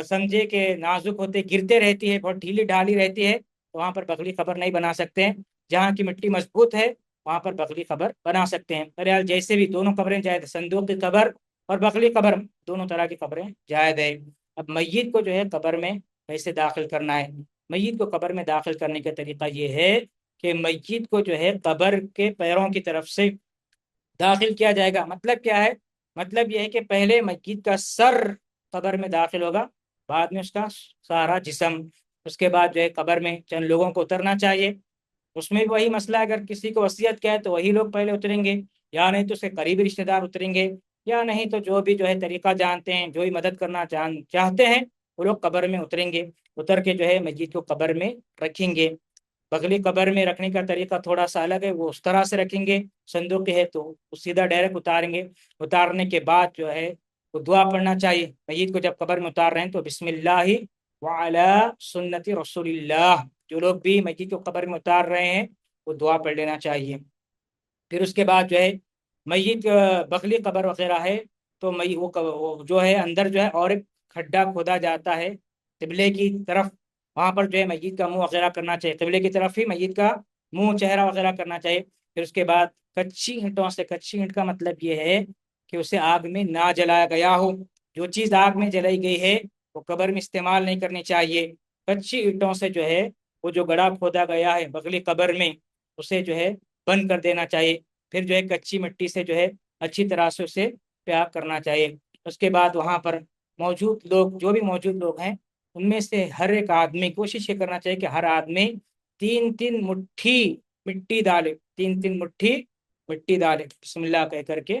سمجھے کہ نازک ہوتے گرتے رہتی ہے، بہت ڈھیلی ڈھالی رہتی ہے، تو وہاں پر بغلی قبر نہیں بنا سکتے ہیں۔ جہاں کی مٹی مضبوط ہے وہاں پر بغلی قبر بنا سکتے ہیں۔ بہرحال جیسے بھی دونوں قبریں جائز، صندوقی قبر اور بغلی قبر دونوں طرح کی قبریں جائز ہے۔ اب میت کو جو ہے قبر میں کیسے داخل کرنا ہے؟ میت کو قبر میں داخل کرنے کا طریقہ یہ ہے کہ میت کو جو ہے قبر کے پیروں کی طرف سے داخل کیا جائے گا۔ مطلب کیا ہے؟ مطلب یہ ہے کہ پہلے میت کا سر قبر میں داخل ہوگا، بعد میں اس کا سارا جسم، اس کے بعد جو ہے قبر میں چند لوگوں کو اترنا چاہیے۔ اس میں بھی وہی مسئلہ ہے، اگر کسی کو وصیت کیا ہے تو وہی لوگ پہلے اتریں گے، یا نہیں تو اس کے قریبی رشتے دار اتریں گے، یا نہیں تو جو بھی جو ہے طریقہ جانتے ہیں، جو بھی مدد کرنا چاہتے ہیں وہ لوگ قبر میں اتریں گے، اتر کے جو ہے میت کو قبر میں رکھیں گے۔ بغلی قبر میں رکھنے کا طریقہ تھوڑا سا الگ ہے، وہ اس طرح سے رکھیں گے، صندوق ہے تو وہ سیدھا ڈائریکٹ اتاریں گے۔ اتارنے کے بعد جو ہے وہ دعا پڑھنا چاہیے۔ میت کو جب قبر میں اتار رہے ہیں تو بسم اللہ وعلی سنت رسول اللہ، جو لوگ بھی میت کو قبر میں اتار رہے ہیں وہ دعا پڑھ لینا چاہیے۔ پھر اس کے بعد جو ہے میت بغلی قبر وغیرہ ہے تو وہ جو ہے اندر جو ہے اور ایک کھڈا کھودا جاتا ہے قبلے کی طرف، وہاں پر جو ہے میت کا منہ وغیرہ کرنا چاہیے، قبلے کی طرف ہی میت کا منہ چہرہ وغیرہ کرنا چاہیے۔ پھر اس کے بعد کچی اینٹوں سے، کچی اینٹ کا مطلب یہ ہے کہ اسے آگ میں نہ جلایا گیا ہو، جو چیز آگ میں جلائی گئی ہے وہ قبر میں استعمال نہیں کرنی چاہیے۔ کچی اینٹوں سے جو ہے وہ جو گڑھا کھودا گیا ہے بغلی قبر میں اسے جو ہے بند کر دینا چاہیے۔ پھر جو ہے کچی مٹی سے جو ہے اچھی طرح سے اسے پیار کرنا چاہیے۔ اس کے بعد وہاں پر موجود لوگ، جو بھی موجود لوگ ہیں، ان میں سے ہر ایک آدمی کوشش یہ کرنا چاہیے کہ ہر آدمی 3 مٹھی مٹی ڈالے، 3 مٹھی مٹی ڈالے، بسم اللہ کہہ کر کے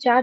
4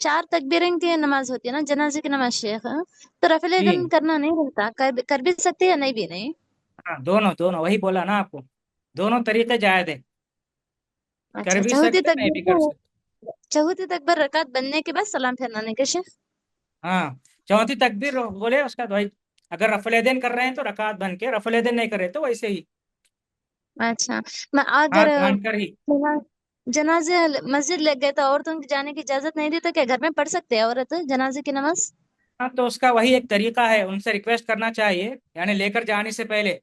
4 تکبیریں کی نماز ہوتی ہے نا جنازے کی نماز شیخ، تو رفع جی الیدین کرنا نہیں رہتا، کر بھی سکتے ہیں یا نہیں بھی نہیں؟ ہاں، دونوں دونوں وہی بولا نا آپ کو، دونوں طریقے جائز ہیں، کر اچھا، بھی چوتھی سکتے نہیں بھی کر تکبیر، سکتے۔ چوتھی تکبیر رکعت بننے کے بعد سلام پھیرانے کا شیخ؟ ہاں، چوتھی تکبیر بولے اس کا بھائی، اگر رفع الیدین کر رہے ہیں تو رکعت بن کے، رفع الیدین نہیں کر رہے تو ویسے ہی اچھا، میں اگر ہاتھ باندھ کر ہی۔ جنازے مسجد لگ گئے تو عورتوں کی جانے کی اجازت نہیں دی، تو کیا گھر میں پڑھ سکتے ہیں عورت جنازے کی نماز؟ ہاں، تو اس کا وہی ایک طریقہ ہے، ان سے ریکویسٹ کرنا چاہیے، یعنی لے کر جانے سے پہلے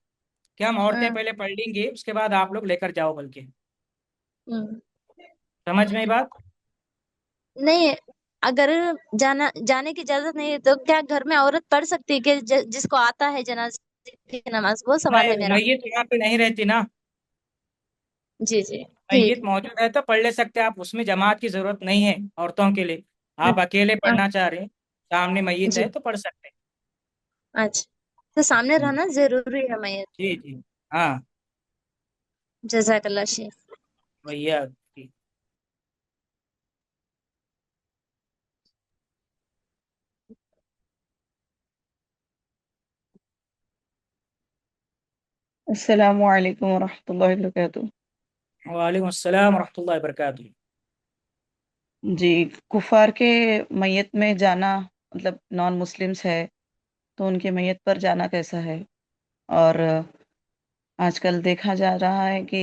کہ ہم عورتیں ہاں، پہلے پڑھ لیں گی، اس کے بعد آپ لوگ لے کر جاؤ، بلکہ ہوں۔ سمجھ میں بات۔ نہیں، اگر جانے کی اجازت نہیں ہے تو کیا گھر میں عورت پڑھ سکتی ہے کہ جس کو آتا ہے جنازے کی نماز؟ وہ سوال ہے نہیں، میرا۔ میت وہاں پہ نہیں رہتی نا، جی جی، ٹھیک۔ میت موجود ہے تو پڑھ لے سکتے ہیں آپ، اس میں جماعت کی ضرورت نہیں ہے عورتوں کے لیے، آپ اکیلے پڑھنا چاہ رہے ہیں، سامنے میت جی، ہے تو پڑھ سکتے اچھا، تو سامنے ہیں۔ رہنا ضروری ہے میت؟ جی جی، ہاں، جزاک اللہ شیخ۔ بھیا جی۔ السلام علیکم ورحمۃ اللہ وبرکاتہ۔ وعلیکم السلام ورحمۃ اللہ وبرکاتہ۔ جی، کفار کے میت میں جانا، مطلب نان مسلمس ہے تو ان کے میت پر جانا کیسا ہے؟ اور آج کل دیکھا جا رہا ہے کہ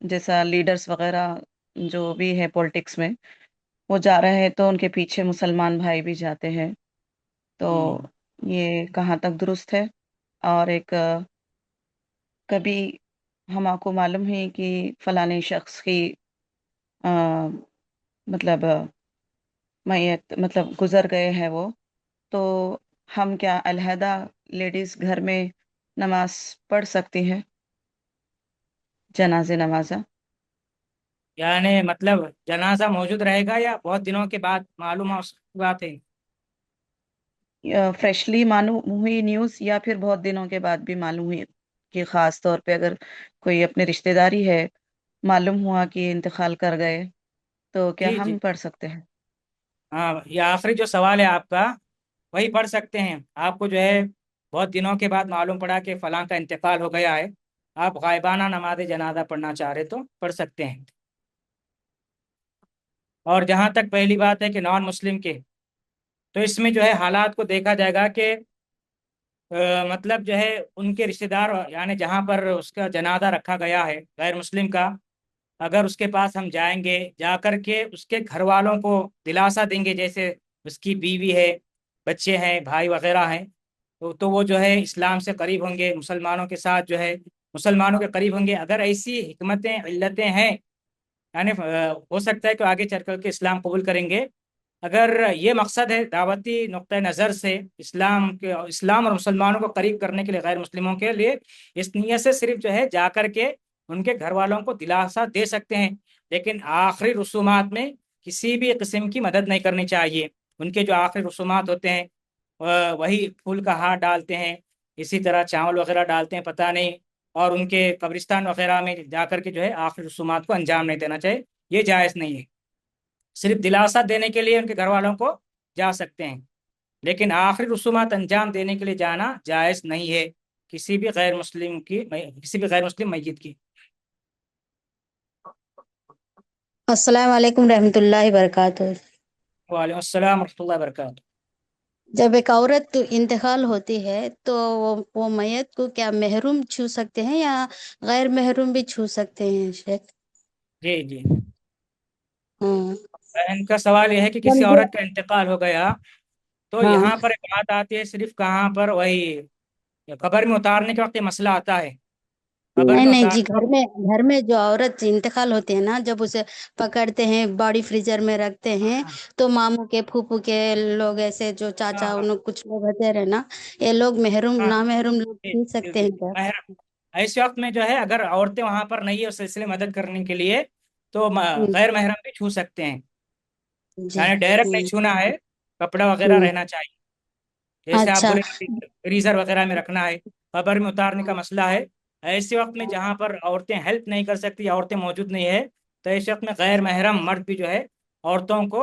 جیسا لیڈرز وغیرہ جو بھی ہے پولیٹکس میں، وہ جا رہے ہیں تو ان کے پیچھے مسلمان بھائی بھی جاتے ہیں، تو یہ کہاں تک درست ہے؟ اور ایک کبھی ہم آپ کو معلوم ہے کہ فلانے شخص کی مطلب میت مطلب گزر گئے ہیں وہ، تو ہم کیا علیحدہ لیڈیز گھر میں نماز پڑھ سکتی ہیں، جنازے نمازہ؟ یعنی مطلب جنازہ موجود رہے گا یا بہت دنوں کے بعد معلوم اس کی بات ہے؟ فریشلی معلوم ہوئی نیوز یا پھر بہت دنوں کے بعد بھی معلوم ہوئی کہ خاص طور پہ اگر کوئی اپنے رشتہ داری ہے، معلوم ہوا کہ انتقال کر گئے، تو کیا جی جی، ہم پڑھ سکتے ہیں؟ ہاں، یہ آخری جو سوال ہے آپ کا، وہی پڑھ سکتے ہیں۔ آپ کو جو ہے بہت دنوں کے بعد معلوم پڑا کہ فلاں کا انتقال ہو گیا ہے، آپ غائبانہ نماز جنازہ پڑھنا چاہ رہے تو پڑھ سکتے ہیں۔ اور جہاں تک پہلی بات ہے کہ نان مسلم کے، تو اس میں جو ہے حالات کو دیکھا جائے گا کہ مطلب جو ہے ان کے رشتہ دار، یعنی جہاں پر اس کا جنازہ رکھا گیا ہے غیر مسلم کا، اگر اس کے پاس ہم جائیں گے، جا کر کے اس کے گھر والوں کو دلاسا دیں گے، جیسے اس کی بیوی ہے، بچے ہیں، بھائی وغیرہ ہیں، تو وہ جو ہے اسلام سے قریب ہوں گے، مسلمانوں کے ساتھ جو ہے مسلمانوں کے قریب ہوں گے۔ اگر ایسی حکمتیں علتیں ہیں، یعنی ہو سکتا ہے کہ آگے چل کر کے اسلام قبول کریں گے، اگر یہ مقصد ہے دعوتی نقطۂ نظر سے اسلام اور مسلمانوں کو قریب کرنے کے لیے غیر مسلموں کے لیے، اس نیت سے صرف جو ہے جا کر کے ان کے گھر والوں کو دلاسا دے سکتے ہیں، لیکن آخری رسومات میں کسی بھی قسم کی مدد نہیں کرنی چاہیے۔ ان کے جو آخری رسومات ہوتے ہیں، وہی پھول کا ہار ڈالتے ہیں، اسی طرح چاول وغیرہ ڈالتے ہیں، پتہ نہیں، اور ان کے قبرستان وغیرہ میں جا کر کے جو ہے آخری رسومات کو انجام نہیں دینا چاہیے، یہ جائز نہیں ہے۔ صرف دلاسا دینے کے لیے ان کے گھر والوں کو جا سکتے ہیں، لیکن آخری رسومات انجام دینے کے لیے جانا جائز نہیں ہے کسی بھی غیر مسلم کی، کسی بھی غیر مسلم میت کی۔ السلام علیکم رحمۃ اللہ وبرکاتہ۔ وعلیکم السلام ورحمۃ اللہ وبرکاتہ۔ جب ایک عورت انتقال ہوتی ہے تو وہ میت کو کیا محروم چھو سکتے ہیں یا غیر محروم بھی چھو سکتے ہیں شیخ؟ جی جی، ہاں، ان کا سوال یہ ہے کہ کسی سمجھے؟ عورت کا انتقال ہو گیا تو ہاں، یہاں پر ایک بات آتی ہے، صرف کہاں پر، وہی قبر میں اتارنے کے وقت یہ مسئلہ آتا ہے، قبر نہیں میں نہیں جی، اتارنے وقت۔ گھر میں جو عورت انتقال ہوتی ہے نا، جب اسے پکڑتے ہیں، باڈی فریزر میں رکھتے ہیں، ہاں تو ماموں کے پھوپھو کے لوگ، ایسے جو ہاں چاچا ہاں ان کچھ لوگ ہوتے رہے نا، یہ لوگ محروم ہاں، نامحروم لوگ جی چھو جی سکتے جی ہیں جی، کیا؟ محرم، ایسے وقت میں جو ہے اگر عورتیں وہاں پر نہیں ہے اس سلسلے میں مدد کرنے کے لیے، تو ہوں، غیر محرم بھی چھو سکتے ہیں، جی، یعنی ڈائریکٹ نہیں ہوں، چھونا ہے، کپڑا وغیرہ ہوں، رہنا چاہیے، جیسے آپ اچھا، بولے فریزر وغیرہ میں رکھنا ہے، قبر میں اتارنے کا مسئلہ ہے، ایسے وقت میں جہاں پر عورتیں ہیلپ نہیں کر سکتی، عورتیں موجود نہیں ہے، تو ایسے وقت میں غیر محرم مرد بھی جو ہے عورتوں کو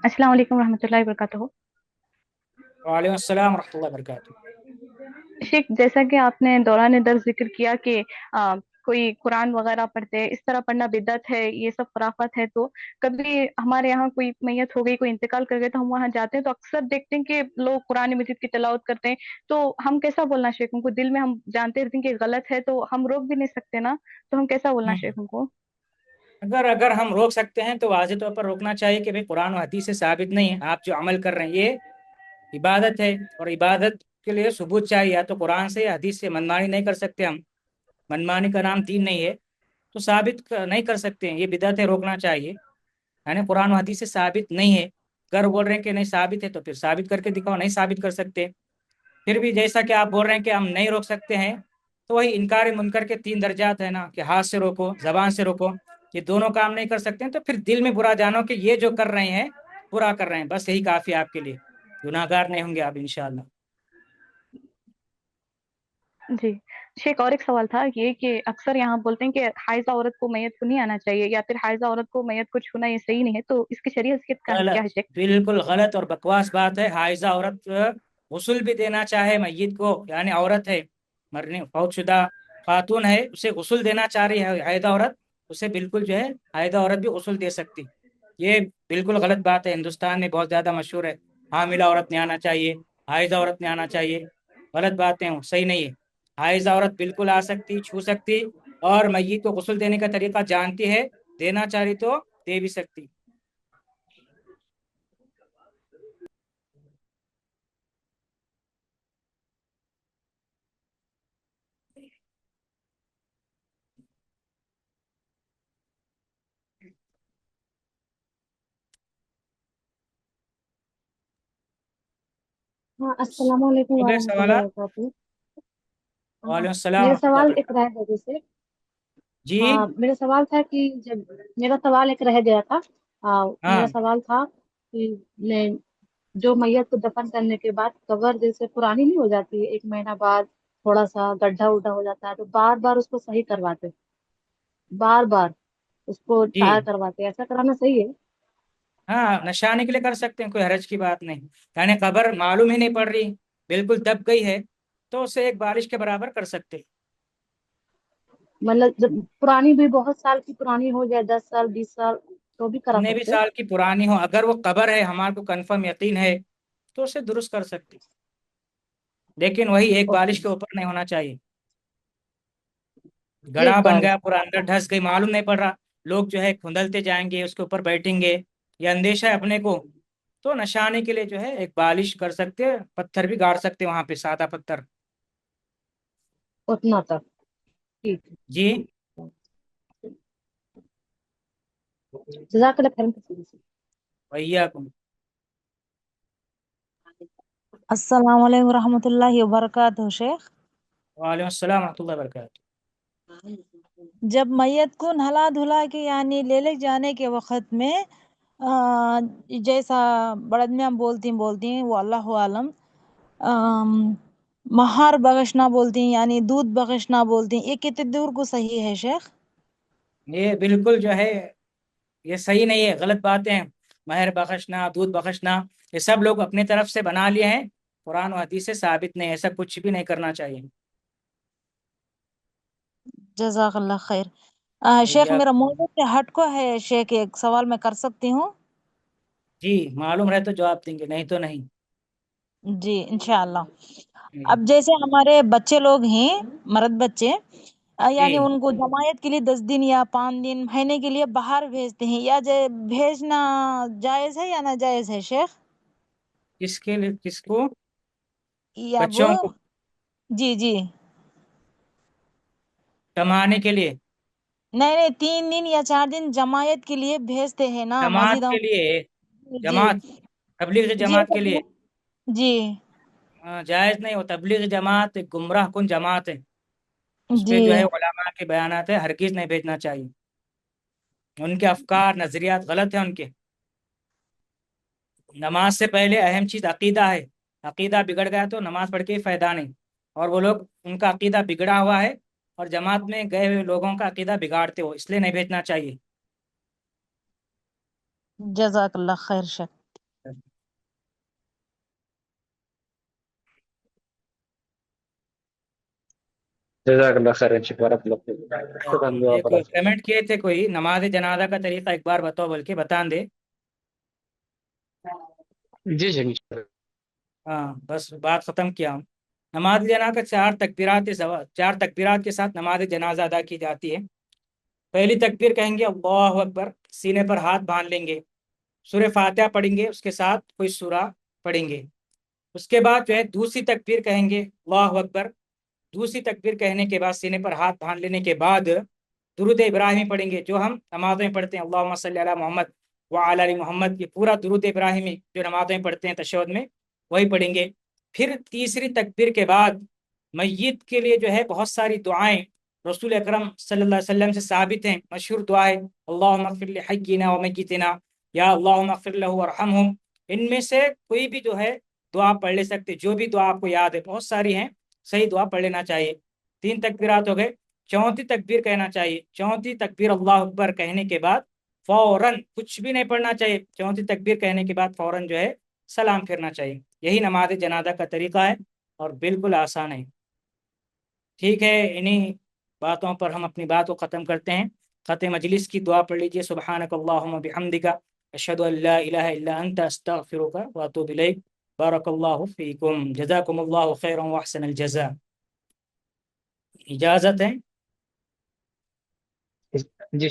السلام علیکم ورحمۃ اللہ وبرکاتہ۔ وعلیکم السلام ورحمۃ اللہ وبرکاتہ۔ شیخ، جیسا کہ آپ نے دوران درس ذکر کیا کہ کوئی قرآن وغیرہ پڑھتے، اس طرح پڑھنا بدعت ہے، یہ سب خرافات ہے، تو کبھی ہمارے یہاں کوئی میت ہو گئی، کوئی انتقال کر گیا، تو ہم وہاں جاتے ہیں تو اکثر دیکھتے ہیں کہ لوگ قرآن مجید کی تلاوت کرتے ہیں، تو ہم کیسا بولنا شیخ ان کو؟ دل میں ہم جانتے رہتے ہیں کہ غلط ہے، تو ہم روک بھی نہیں سکتے نا، تو ہم کیسا بولنا شیخ ان کو؟ اگر ہم روک سکتے ہیں تو واضح طور پر روکنا چاہیے کہ بھئی قرآن و حدیث سے ثابت نہیں ہے، آپ جو عمل کر رہے ہیں یہ عبادت ہے، اور عبادت کے لیے ثبوت چاہیے، یا تو قرآن سے یا حدیث سے، منمانی نہیں کر سکتے ہم، منمانی کا نام دین نہیں ہے، تو ثابت نہیں کر سکتے ہیں، یہ بدعت ہے، روکنا چاہیے، یعنی قرآن و حدیث سے ثابت نہیں ہے، اگر بول رہے ہیں کہ نہیں ثابت ہے تو پھر ثابت کر کے دکھاؤ، نہیں ثابت کر سکتے، پھر بھی جیسا کہ آپ بول رہے ہیں کہ ہم نہیں روک سکتے ہیں، تو وہی انکار منکر کے 3 درجات ہیں نا، کہ ہاتھ سے روکو، زبان سے روکو، یہ دونوں کام نہیں کر سکتے ہیں، تو پھر دل میں برا جانو کہ یہ جو کر رہے ہیں برا کر رہے ہیں، بس یہی کافی ہے آپ کے لیے، گناہ گار نہیں ہوں گے آپ انشاءاللہ۔ جی شیخ، اور ایک سوال تھا یہ کہ اکثر یہاں بولتے ہیں کہ حائضہ عورت کو میت کو نہیں آنا چاہیے، یا پھر حائضہ عورت کو میت کو چھونا یہ صحیح نہیں ہے، تو اس کی شرعی حیثیت کیا ہے شیخ؟ بالکل غلط اور بکواس بات ہے، حائضہ عورت غسل بھی دینا چاہے میت کو، یعنی عورت ہے، مرنے فوت شدہ خاتون ہے، اسے غسل دینا چاہ رہی ہے حائضہ عورت، اسے بالکل جو ہے حائضہ عورت بھی غسل دے سکتی، یہ بالکل غلط بات ہے، ہندوستان میں بہت زیادہ مشہور ہے، حاملہ عورت نہیں آنا چاہیے، حائضہ عورت نہیں آنا چاہیے، غلط باتیں ہوں، صحیح نہیں ہے، حائضہ عورت بالکل آ سکتی، چھو سکتی، اور میت کو غسل دینے کا طریقہ جانتی ہے، دینا چاہ رہی تو دے بھی سکتی۔ ہاں، السلام علیکم ہو گئے ورحمۃ اللہ سوالات؟ وبرکاتہ۔ وعلیکم ہاں، السلام میرا ورحمۃ اللہ سوال ایک وبرکاتہ۔ رہ گیا جیسے، جی ہاں میرا سوال تھا کہ جب میرا سوال ایک رہ گیا تھا، ہاں میرا سوال تھا کہ جو میت کو دفن کرنے کے بعد قبر جیسے پرانی نہیں ہو جاتی ہے، 1 مہینہ بعد تھوڑا سا گڈھا وڈھا ہو جاتا ہے، تو بار بار اس کو صحیح کرواتے، بار بار اس کو جی ٹھار کرواتے، ایسا کرانا صحیح ہے؟ ہاں، نشانے کے لیے کر سکتے ہیں، کوئی حرج کی بات نہیں، یعنی قبر معلوم ہی نہیں پڑ رہی، بالکل دب گئی ہے، تو اسے ایک بالش کے برابر کر سکتے، مطلب جب پرانی بھی بہت سال کی پرانی ہو جائے، 10 سال 20 سال، تو بھی کرا کتنے بھی سکتے؟ سال کی پرانی ہو، اگر وہ قبر ہے ہمارے کو کنفرم یقین ہے تو اسے درست کر سکتے، لیکن وہی ایک اوکے، بالش کے اوپر نہیں ہونا چاہیے، ایک گڑھا بن بار۔ گیا پورا، اندر ڈھس گئی، معلوم نہیں پڑ رہا، لوگ جو ہے کھندلتے جائیں گے، اس کے اوپر بیٹھیں گے، یہ اندیشہ ہے اپنے کو، تو نشانے کے لیے جو ہے ایک بالش کر سکتے، پتھر بھی گاڑ سکتے وہاں پہ، سادہ پتھر۔ اتنا تک ٹھیک ہے، جی جزاک اللہ خیر۔ ویاکم۔ السلام علیکم ورحمۃ اللہ وبرکاتہ شیخ۔ وعلیکم السلام ورحمۃ اللہ وبرکاتہ۔ جب میت کو نہلا دھلا کے یعنی لے جانے کے وقت میں جیسا بڑد میں ہم بولتی ہیں وہ اللہ عالم، مہار بخشنا بولتی ہیں یعنی دودھ بخشنا بولتی ہیں، یہ کتنے دور کو صحیح ہے شیخ؟ یہ بالکل جو ہے یہ صحیح نہیں ہے، غلط باتیں ہیں، مہر بخشنا، دودھ بخشنا، یہ سب لوگ اپنے طرف سے بنا لیے ہیں، قرآن و حدیث سے ثابت نہیں، ایسا کچھ بھی نہیں کرنا چاہیے۔ جزاک اللہ خیر۔ شیخ ویاک۔ میرا موضوع سے ہٹ کو ہے شیخ، ایک سوال میں کر سکتی ہوں؟ جی معلوم رہے تو جواب دیں گے، نہیں تو نہیں۔ جی انشاءاللہ۔ جی اب جیسے ہمارے بچے لوگ ہیں، مرد بچے، جی یعنی ان کو جماعت کے لیے 10 دن یا 5 دن مہینے کے لیے باہر بھیجتے ہیں، یا بھیجنا جائز ہے یا ناجائز ہے شیخ؟ کس کے لیے، کس کو؟ یا وہ بچوں کو جی جی کمانے کے لیے؟ نہیں 3 دن یا 4 دن جماعت کے لیے بھیجتے ہیں نا جماعت مسجدوں کے لیے؟ میں۔ جی جماعت، تبلیغ جی جماعت کے لیے؟ جی جائز نہیں ہو، تبلیغ جماعت ایک گمراہ کن جماعت ہے، اس پہ جی جو ہے علماء کے بیانات ہے، ہرگز نہیں بھیجنا چاہیے، ان کے افکار نظریات غلط ہیں ان کے۔ نماز سے پہلے اہم چیز عقیدہ ہے، عقیدہ بگڑ گیا تو نماز پڑھ کے فائدہ نہیں، اور وہ لوگ ان کا عقیدہ بگڑا ہوا ہے، اور جماعت میں گئے ہوئے لوگوں کا عقیدہ بگاڑتے ہو، اس لیے نہیں بھیجنا چاہیے۔ جزاک اللہ خیر شیخ۔ جزاک اللہ خیر بارک اللہ فیک. شکراً دعا ایک پڑھا. کمنٹ کیے تھے کوئی نماز جنازہ کا طریقہ ایک بار بتاؤ بول کے بتا دے. جی جی انشاءاللہ. ہاں بس بات ختم کیا ہوں. نماز جنازہ کا چار تکبیرات کے ساتھ نماز جنازہ ادا کی جاتی ہے. پہلی تکبیر کہیں گے اللہ اکبر، سینے پر ہاتھ باندھ لیں گے، سورہ فاتحہ پڑھیں گے، اس کے ساتھ کوئی سورہ پڑھیں گے. اس کے بعد جو ہے دوسری تکبیر کہیں گے اللہ اکبر. دوسری تکبیر کہنے کے بعد سینے پر ہاتھ باندھ لینے کے بعد درود ابراہیمی پڑھیں گے جو ہم نمازوں میں پڑھتے ہیں، اللہم صلی علی محمد وعلی آل محمد. یہ پورا درود ابراہیمی جو نمازوں میں پڑھتے ہیں تشہد میں وہی پڑھیں گے. پھر تیسری تکبیر کے بعد میت کے لیے جو ہے بہت ساری دعائیں رسول اکرم صلی اللہ علیہ وسلم سے ثابت ہیں. مشہور دعا ہے اللہم اغفر لحینا ومیتنا یا اللہم اغفر لہ وارحمہم. ان میں سے کوئی بھی جو ہے دعا پڑھ لے سکتے، جو بھی دعا آپ کو یاد ہے، بہت ساری ہیں، صحیح دعا پڑھ لینا چاہیے. 3 تکبیرات ہو گئے. چوتھی تکبیر کہنا چاہیے. چوتھی تکبیر اللہ اکبر کہنے کے بعد فوراً کچھ بھی نہیں پڑھنا چاہیے. چوتھی تکبیر کہنے کے بعد فوراً جو ہے سلام پھرنا چاہیے. یہی نماز جنازہ کا طریقہ ہے اور بالکل آسان ہے. ٹھیک ہے، انہی باتوں پر ہم اپنی بات کو ختم کرتے ہیں. ختم مجلس کی دعا پڑھ لیجیے. سبحانک اللہم بحمدک اشہد ان لا الہ الا انت استغفرک واتوب الیک. بارک اللہ فیکم، جزاکم اللہ خیرا واحسن الجزاء. اجازت ہے. جی